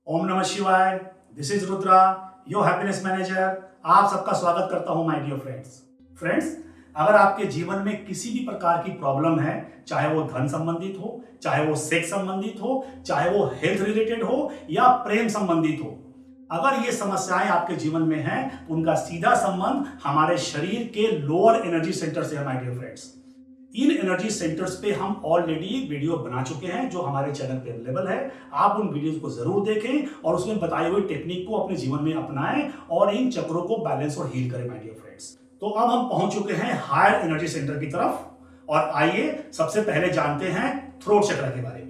ओम नमः शिवाय। This is Rudra, your happiness manager. आप सबका स्वागत करता हूं माय डियर फ्रेंड्स। अगर आपके जीवन में किसी भी प्रकार की प्रॉब्लम है, चाहे वो धन संबंधित हो, चाहे वो सेक्स संबंधित हो, चाहे वो हेल्थ रिलेटेड हो या प्रेम संबंधित हो, अगर ये समस्याएं आपके जीवन में हैं तो उनका सीधा संबंध हमारे शरीर के लोअर एनर्जी सेंटर से है माय डियर फ्रेंड्स। इन एनर्जी सेंटर्स पे हम ऑलरेडी वीडियो बना चुके हैं जो हमारे चैनल पे अवेलेबल है। आप उन वीडियोस को जरूर देखें और उसमें बताई हुई टेक्निक को अपने जीवन में अपनाएं और इन चक्रों को बैलेंस और हील करें माय डियर फ्रेंड्स। तो अब हम पहुंच चुके हैं हायर एनर्जी सेंटर की तरफ और आइए सबसे पहले जानते हैं थ्रोट चक्र के बारे में।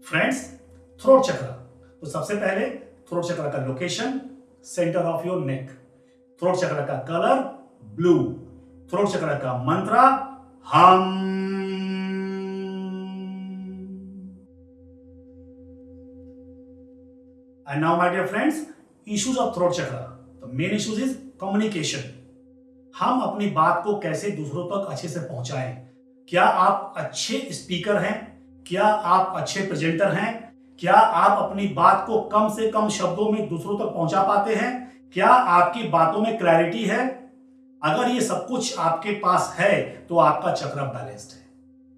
फ्रेंड्स, थ्रोट चक्र, तो सबसे पहले थ्रोट चक्र का location centre of your neck, throat chakra का कलर ब्लू, थ्रोट चक्र का मंत्र हम। And now my dear friends, issues of throat chakra, the main issues is communication. हम अपनी बात को कैसे दूसरों तक अच्छे से पहुंचाएं। क्या आप अच्छे स्पीकर हैं? क्या आप अच्छे प्रेजेंटर हैं? क्या आप अपनी बात को कम से कम शब्दों में दूसरों तक पहुंचा पाते हैं? क्या आपकी बातों में क्लैरिटी है? अगर ये सब कुछ आपके पास है तो आपका चक्र बैलेंस्ड है।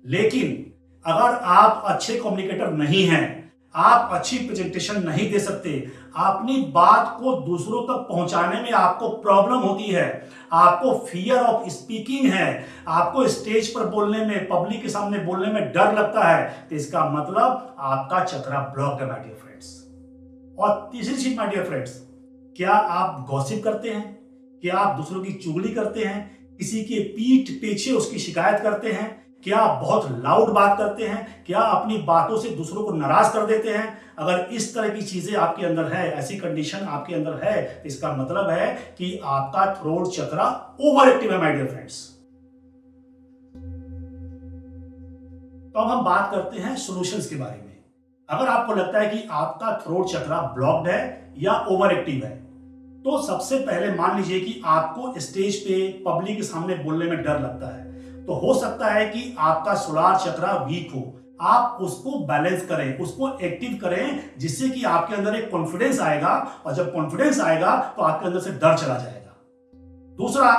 लेकिन अगर आप अच्छे कम्युनिकेटर नहीं हैं, आप अच्छी प्रेजेंटेशन नहीं दे सकते, अपनी बात को दूसरों तक पहुंचाने में आपको प्रॉब्लम होती है, आपको फियर ऑफ स्पीकिंग है, आपको स्टेज पर बोलने में, पब्लिक के सामने बोलने में डर लगता है, तो इसका मतलब आपका चक्र ब्लॉक है माय डियर फ्रेंड्स। और तीसरी चीज माय डियर फ्रेंड्स, क्या आप गॉसिप करते हैं? क्या आप दूसरों की चुगली करते हैं? किसी के पीठ पीछे उसकी शिकायत करते हैं? क्या आप बहुत लाउड बात करते हैं? क्या अपनी बातों से दूसरों को नाराज कर देते हैं? अगर इस तरह की चीजें आपके अंदर है, ऐसी कंडीशन आपके अंदर है, तो इसका मतलब है कि आपका थ्रोट चक्र ओवर एक्टिव है माय डियर फ्रेंड्स। तो अब हम बात करते हैं सॉल्यूशंस के बारे में। अगर आपको लगता है कि आपका थ्रोट चक्र ब्लॉक्ड है या ओवर एक्टिव है, तो सबसे पहले मान लीजिए कि आपको स्टेज पे पब्लिक के सामने बोलने में डर लगता है, तो हो सकता है कि आपका सोलार चक्र वीक हो। आप उसको बैलेंस करें, उसको एक्टिव करें, जिससे कि आपके अंदर एक कॉन्फिडेंस आएगा, और जब कॉन्फिडेंस आएगा तो आपके अंदर से डर चला जाएगा। दूसरा,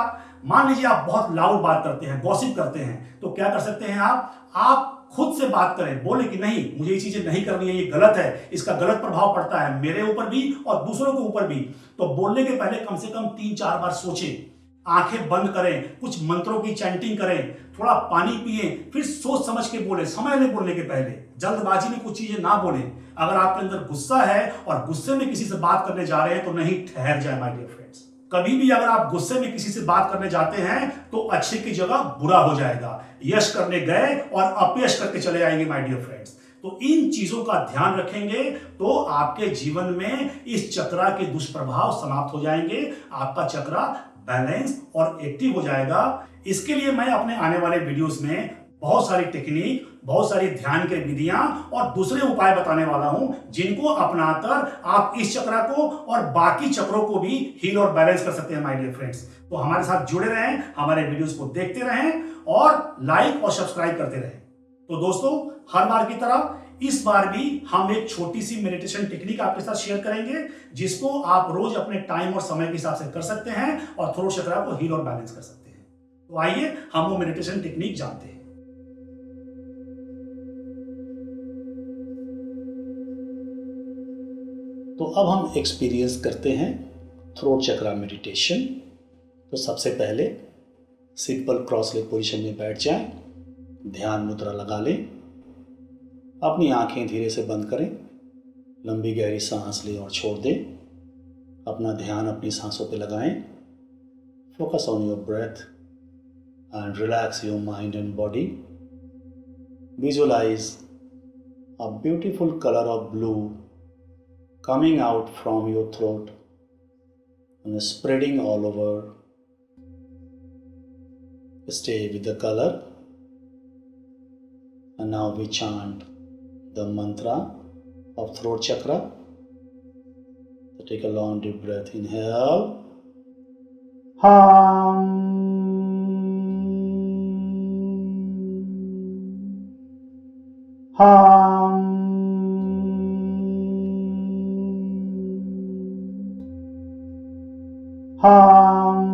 मान लीजिए आप बहुत लाउड बात करते हैं, गॉसिप करते हैं, तो क्या कर सकते हैं आप खुद से बात करें, बोले कि नहीं, मुझे ये चीजें नहीं करनी है, ये गलत है, इसका गलत प्रभाव पड़ता है मेरे ऊपर भी और दूसरों के ऊपर भी। तो बोलने के पहले कम से कम 3-4 बार सोचें, आंखें बंद करें, कुछ मंत्रों की चैंटिंग करें, थोड़ा पानी पिए, फिर सोच समझ के बोले, समय में बोलने के पहले जल्दबाजी में कुछ चीजें ना बोलें। अगर आपके अंदर गुस्सा है और गुस्से में किसी से बात करने जा रहे हैं तो नहीं, ठहर जाए माय डियर फ्रेंड्स। कभी भी अगर आप गुस्से में किसी से बात करने जाते हैं तो अच्छे की जगह बुरा हो जाएगा। यश करने गए और अपयश करके चले आएंगे माय डियर फ्रेंड्स। तो इन चीजों का ध्यान रखेंगे तो आपके जीवन में इस चक्र के दुष्प्रभाव समाप्त हो जाएंगे, आपका चक्र बैलेंस और एक्टिव हो जाएगा। इसके लिए मैं अपने आने वाले वीडियोस में बहुत सारी टेक्निक, बहुत सारी ध्यान की विधियां और दूसरे उपाय बताने वाला हूं, जिनको अपनाकर आप इस चक्र को और बाकी चक्रों को भी हील और बैलेंस कर सकते हैं माय डियर फ्रेंड्स। तो हमारे साथ जुड़े रहें, हमारे वीडियोस को देखते रहें और लाइक और सब्सक्राइब करते रहें। तो दोस्तों, हर बार की तरह इस बार भी हम एक छोटी सी मेडिटेशन टेक्निक आपके साथ शेयर करेंगे, जिसको आप रोज अपने टाइम और समय के हिसाब से कर सकते हैं और थ्रोट चक्र को हील और बैलेंस कर सकते हैं। तो आइए हम वो मेडिटेशन टेक्निक जानते हैं। तो अब हम एक्सपीरियंस करते हैं थ्रोट चक्र मेडिटेशन। तो सबसे पहले सिंपल क्रॉस लेग पोजीशन में बैठ जाएं, ध्यान मुद्रा लगा लें, अपनी आंखें धीरे से बंद करें, लंबी गहरी सांस लें और छोड़ दें, अपना ध्यान अपनी सांसों पे लगाएं। Focus on your breath and relax your mind and body. Visualise a beautiful colour of blue coming out from your throat and spreading all over. Stay with the color. And now we chant the mantra of throat chakra. take a long deep breath. Inhale. Hum. Hum. Hum.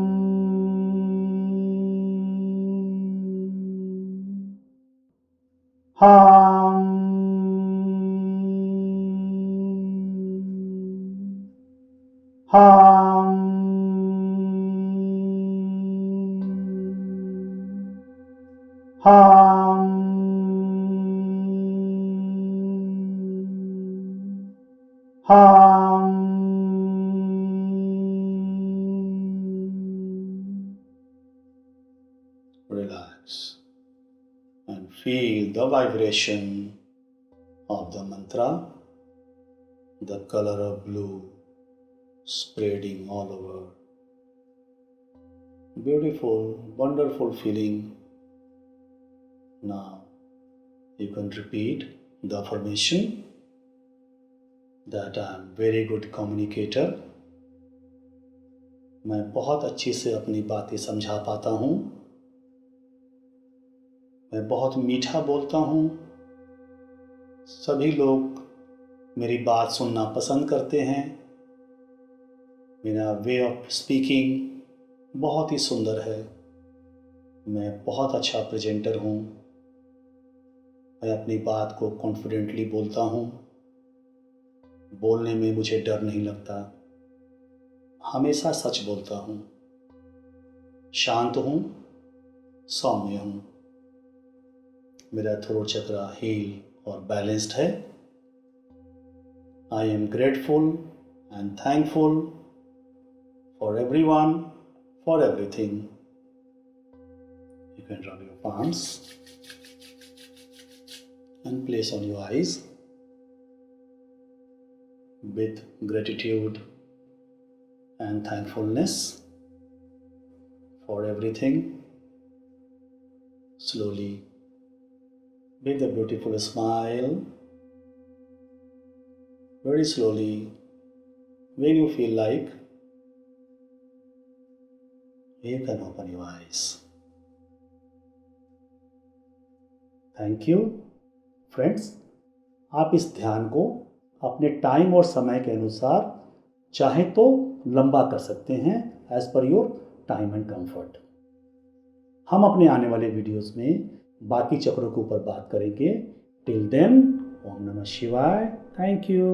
Hum. Hum. Hum. Hum. Relax and feel the vibration of the mantra, the color of blue spreading all over. Beautiful, wonderful feeling. Now you can repeat the affirmation that I am very good communicator. मैं बहुत अच्छे से अपनी बातें समझा पाता हूँ. मैं बहुत मीठा बोलता हूँ. सभी लोग मेरी बात सुनना पसंद करते हैं. मेरा वे ऑफ स्पीकिंग बहुत ही सुंदर है. मैं बहुत अच्छा प्रेजेंटर हूँ. मैं अपनी बात को कॉन्फिडेंटली बोलता हूँ. बोलने में मुझे डर नहीं लगता. हमेशा सच बोलता हूँ. शांत हूँ, सौम्य हूँ. मेरा थ्रोट चक्रा हील और बैलेंस्ड है. I am grateful and thankful for everyone, for everything. You can rub your palms and place on your eyes with gratitude and thankfulness for everything. Slowly, with a beautiful smile, very slowly, when you feel like, you can open your eyes. Thank you. Friends, आप इस ध्यान को अपने time और समय के अनुसार चाहे तो लंबा कर सकते हैं as per your time and comfort. हम अपने आने वाले वीडियोस में बाकी चक्रों के ऊपर बात करेंगे. टिल देन, ओम नमः शिवाय. Thank you.